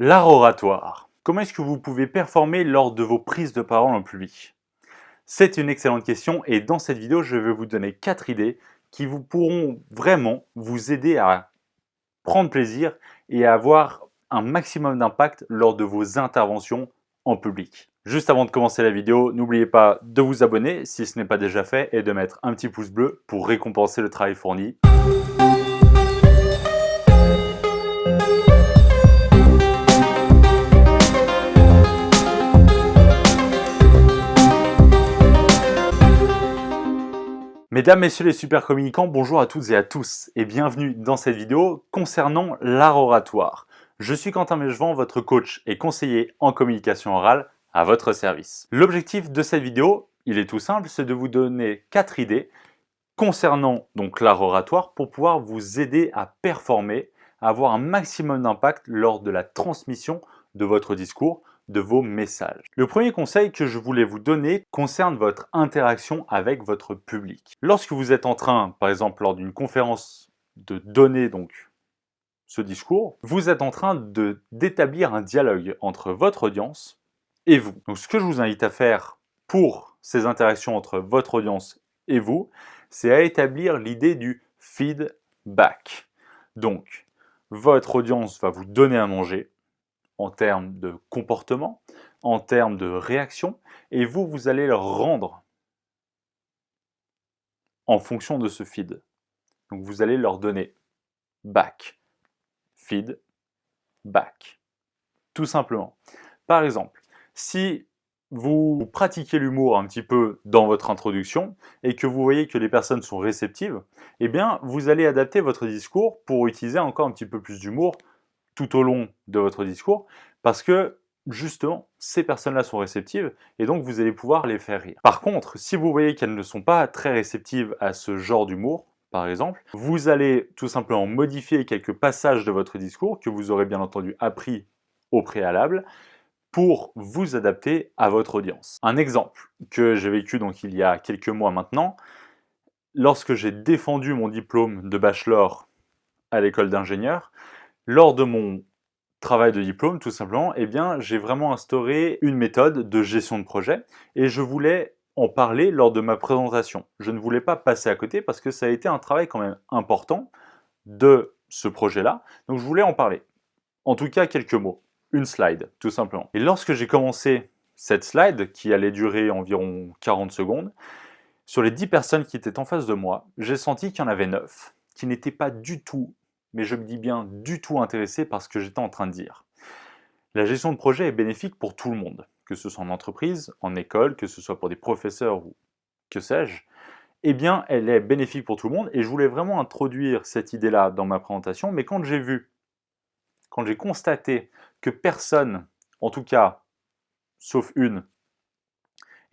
L'art oratoire. Comment est-ce que vous pouvez performer lors de vos prises de parole en public? C'est une excellente question et dans cette vidéo, je vais vous donner 4 idées qui vous pourront vraiment vous aider à prendre plaisir et à avoir un maximum d'impact lors de vos interventions en public. Juste avant de commencer la vidéo, n'oubliez pas de vous abonner si ce n'est pas déjà fait et de mettre un petit pouce bleu pour récompenser le travail fourni. Mesdames, messieurs les super communicants, bonjour à toutes et à tous et bienvenue dans cette vidéo concernant l'art oratoire. Je suis Quentin Mechevant, votre coach et conseiller en communication orale à votre service. L'objectif de cette vidéo, il est tout simple, c'est de vous donner 4 idées concernant donc l'art oratoire pour pouvoir vous aider à performer, à avoir un maximum d'impact lors de la transmission de votre discours, de vos messages. Le premier conseil que je voulais vous donner concerne votre interaction avec votre public. Lorsque vous êtes en train, par exemple lors d'une conférence, de donner donc ce discours, vous êtes en train d'établir un dialogue entre votre audience et vous. Donc ce que je vous invite à faire pour ces interactions entre votre audience et vous, c'est à établir l'idée du feedback. Donc, votre audience va vous donner à manger en termes de comportement, en termes de réaction, et vous, vous allez leur rendre en fonction de ce feed. Donc, vous allez leur donner back, feed, back. Tout simplement. Par exemple, si vous pratiquez l'humour un petit peu dans votre introduction et que vous voyez que les personnes sont réceptives, eh bien, vous allez adapter votre discours pour utiliser encore un petit peu plus d'humour tout au long de votre discours parce que justement, ces personnes-là sont réceptives et donc vous allez pouvoir les faire rire. Par contre, si vous voyez qu'elles ne sont pas très réceptives à ce genre d'humour, par exemple, vous allez tout simplement modifier quelques passages de votre discours que vous aurez bien entendu appris au préalable pour vous adapter à votre audience. Un exemple que j'ai vécu donc il y a quelques mois maintenant, lorsque j'ai défendu mon diplôme de bachelor à l'école d'ingénieur, lors de mon travail de diplôme, tout simplement, eh bien, j'ai vraiment instauré une méthode de gestion de projet et je voulais en parler lors de ma présentation. Je ne voulais pas passer à côté parce que ça a été un travail quand même important de ce projet-là, donc je voulais en parler. En tout cas, quelques mots. Une slide, tout simplement. Et lorsque j'ai commencé cette slide, qui allait durer environ 40 secondes, sur les 10 personnes qui étaient en face de moi, j'ai senti qu'il y en avait 9 qui n'étaient pas du tout, mais je me dis bien du tout intéressés par ce que j'étais en train de dire. La gestion de projet est bénéfique pour tout le monde, que ce soit en entreprise, en école, que ce soit pour des professeurs ou que sais-je. Eh bien, elle est bénéfique pour tout le monde et je voulais vraiment introduire cette idée-là dans ma présentation, mais quand j'ai constaté que personne, en tout cas, sauf une,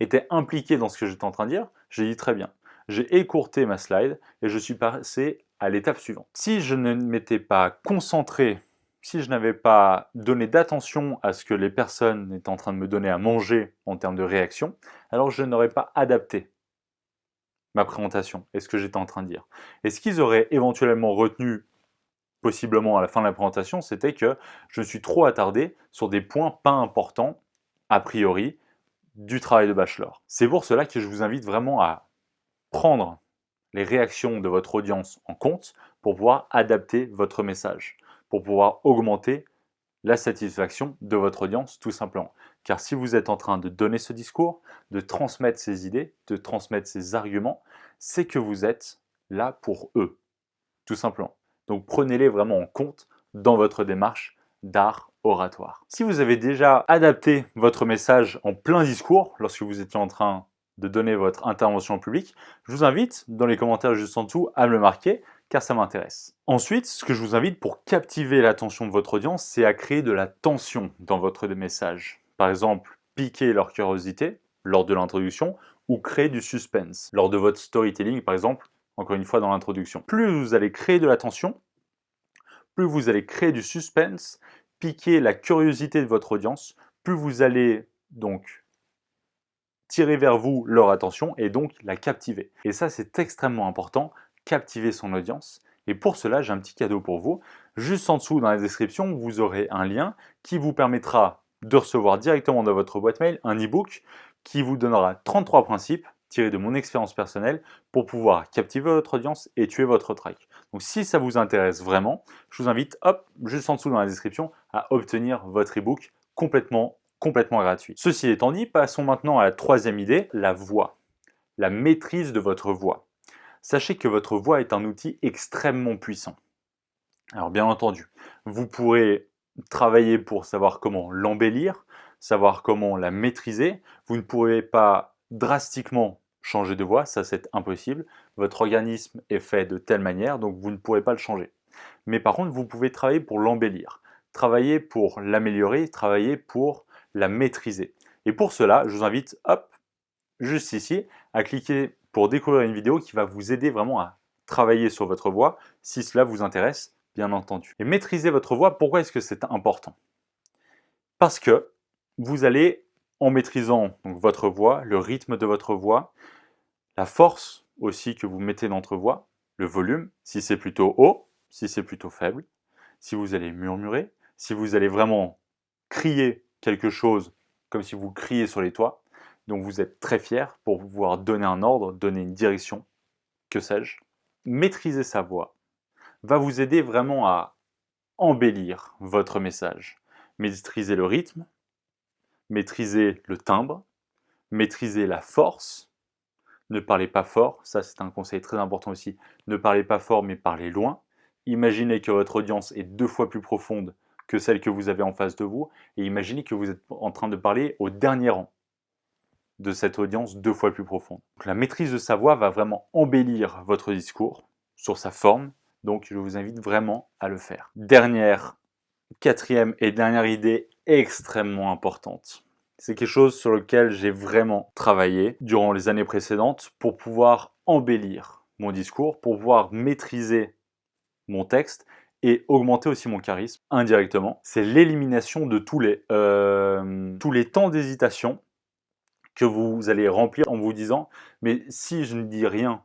était impliqué dans ce que j'étais en train de dire, j'ai dit très bien. J'ai écourté ma slide et je suis passé à l'étape suivante. Si je ne m'étais pas concentré, si je n'avais pas donné d'attention à ce que les personnes étaient en train de me donner à manger en termes de réaction, alors je n'aurais pas adapté ma présentation et ce que j'étais en train de dire. Et ce qu'ils auraient éventuellement retenu possiblement à la fin de la présentation, c'était que je me suis trop attardé sur des points pas importants, a priori, du travail de bachelor. C'est pour cela que je vous invite vraiment à prendre les réactions de votre audience en compte pour pouvoir adapter votre message, pour pouvoir augmenter la satisfaction de votre audience tout simplement. Car si vous êtes en train de donner ce discours, de transmettre ces idées, de transmettre ces arguments, c'est que vous êtes là pour eux, tout simplement. Donc prenez-les vraiment en compte dans votre démarche d'art oratoire. Si vous avez déjà adapté votre message en plein discours lorsque vous étiez en train de donner votre intervention en public, je vous invite dans les commentaires juste en dessous à me le marquer car ça m'intéresse. Ensuite, ce que je vous invite pour captiver l'attention de votre audience, c'est à créer de la tension dans votre message. Par exemple, piquer leur curiosité lors de l'introduction ou créer du suspense lors de votre storytelling, par exemple, encore une fois dans l'introduction. Plus vous allez créer de la tension, plus vous allez créer du suspense, piquer la curiosité de votre audience, plus vous allez donc tirer vers vous leur attention et donc la captiver. Et ça, c'est extrêmement important, captiver son audience Et pour cela, j'ai un petit cadeau pour vous. Juste en dessous dans la description, vous aurez un lien qui vous permettra de recevoir directement dans votre boîte mail un e-book qui vous donnera 33 principes tirés de mon expérience personnelle pour pouvoir captiver votre audience et tuer votre trac. Donc si ça vous intéresse vraiment, je vous invite, hop, juste en dessous dans la description, à obtenir votre e-book complètement gratuit. Ceci étant dit, passons maintenant à la troisième idée, la voix, la maîtrise de votre voix. Sachez que votre voix est un outil extrêmement puissant. Alors bien entendu, vous pourrez travailler pour savoir comment l'embellir, savoir comment la maîtriser. Vous ne pourrez pas drastiquement changer de voix, ça c'est impossible. Votre organisme est fait de telle manière, donc vous ne pourrez pas le changer. Mais par contre, vous pouvez travailler pour l'embellir, travailler pour l'améliorer, travailler pour la maîtriser. Et pour cela, je vous invite, hop, juste ici, à cliquer pour découvrir une vidéo qui va vous aider vraiment à travailler sur votre voix, si cela vous intéresse, bien entendu. Et maîtriser votre voix, pourquoi est-ce que c'est important? Parce que vous allez, en maîtrisant donc, votre voix, le rythme de votre voix, la force aussi que vous mettez dans votre voix, le volume, si c'est plutôt haut, si c'est plutôt faible, si vous allez murmurer, si vous allez vraiment crier quelque chose comme si vous criez sur les toits, donc vous êtes très fier pour pouvoir donner un ordre, donner une direction, que sais-je. Maîtriser sa voix va vous aider vraiment à embellir votre message. Maîtriser le rythme, maîtriser le timbre, maîtriser la force. Ne parlez pas fort, ça c'est un conseil très important aussi. Ne parlez pas fort mais parlez loin. Imaginez que votre audience est 2 fois plus profonde que celle que vous avez en face de vous et imaginez que vous êtes en train de parler au dernier rang de cette audience 2 fois plus profonde. Donc, la maîtrise de sa voix va vraiment embellir votre discours sur sa forme, donc je vous invite vraiment à le faire. Quatrième et dernière idée extrêmement importante. C'est quelque chose sur lequel j'ai vraiment travaillé durant les années précédentes pour pouvoir embellir mon discours, pour pouvoir maîtriser mon texte et augmenter aussi mon charisme indirectement. C'est l'élimination de tous les temps d'hésitation que vous allez remplir en vous disant « mais si je ne dis rien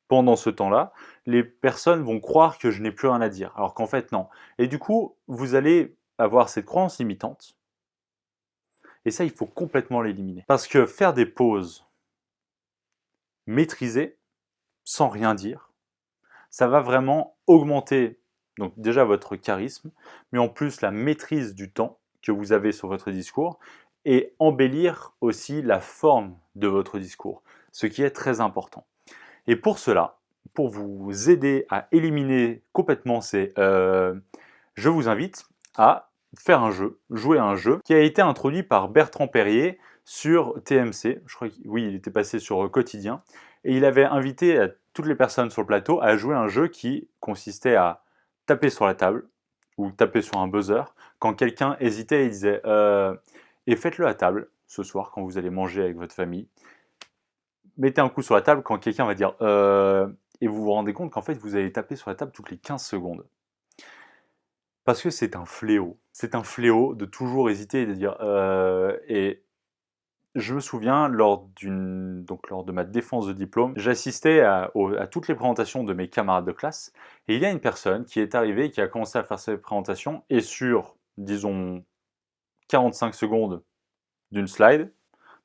pendant ce temps-là, les personnes vont croire que je n'ai plus rien à dire. » Alors qu'en fait, non. Et du coup, vous allez avoir cette croyance limitante. Et ça, il faut complètement l'éliminer. Parce que faire des pauses maîtrisées, sans rien dire, ça va vraiment augmenter donc déjà votre charisme, mais en plus la maîtrise du temps que vous avez sur votre discours et embellir aussi la forme de votre discours, ce qui est très important. Et pour cela, pour vous aider à éliminer complètement je vous invite à faire un jeu, jouer à un jeu qui a été introduit par Bertrand Perrier sur TMC. Je crois oui, il était passé sur Quotidien. Et il avait invité toutes les personnes sur le plateau à jouer à un jeu qui consistait à taper sur la table ou taper sur un buzzer quand quelqu'un hésitait et disait et faites-le à table ce soir quand vous allez manger avec votre famille. Mettez un coup sur la table quand quelqu'un va dire et vous vous rendez compte qu'en fait vous allez taper sur la table toutes les 15 secondes. Parce que c'est un fléau. C'est un fléau de toujours hésiter et de dire et je me souviens, lors de ma défense de diplôme, j'assistais à toutes les présentations de mes camarades de classe et il y a une personne qui est arrivée, qui a commencé à faire ses présentations et sur, disons, 45 secondes d'une slide,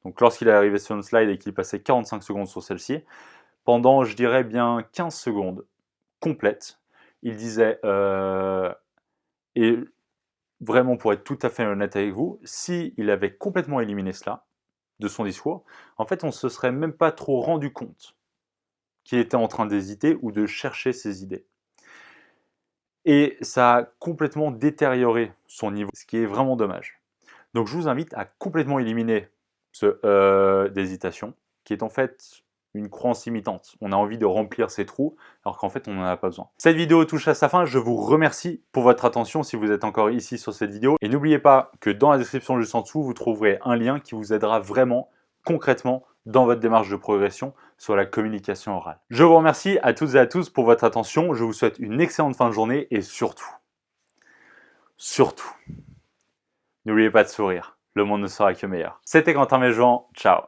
donc lorsqu'il est arrivé sur une slide et qu'il passait 45 secondes sur celle-ci, pendant, je dirais bien 15 secondes complètes, il disait, et vraiment pour être tout à fait honnête avec vous, s'il avait complètement éliminé cela, de son discours, en fait, on ne se serait même pas trop rendu compte qu'il était en train d'hésiter ou de chercher ses idées. Et ça a complètement détérioré son niveau, ce qui est vraiment dommage. Donc je vous invite à complètement éliminer ce d'hésitation, qui est en fait une croyance limitante. On a envie de remplir ces trous, alors qu'en fait, on n'en a pas besoin. Cette vidéo touche à sa fin. Je vous remercie pour votre attention si vous êtes encore ici sur cette vidéo. Et n'oubliez pas que dans la description juste en dessous, vous trouverez un lien qui vous aidera vraiment, concrètement, dans votre démarche de progression sur la communication orale. Je vous remercie à toutes et à tous pour votre attention. Je vous souhaite une excellente fin de journée et surtout, n'oubliez pas de sourire. Le monde ne sera que meilleur. C'était Quentin Méjean. Ciao.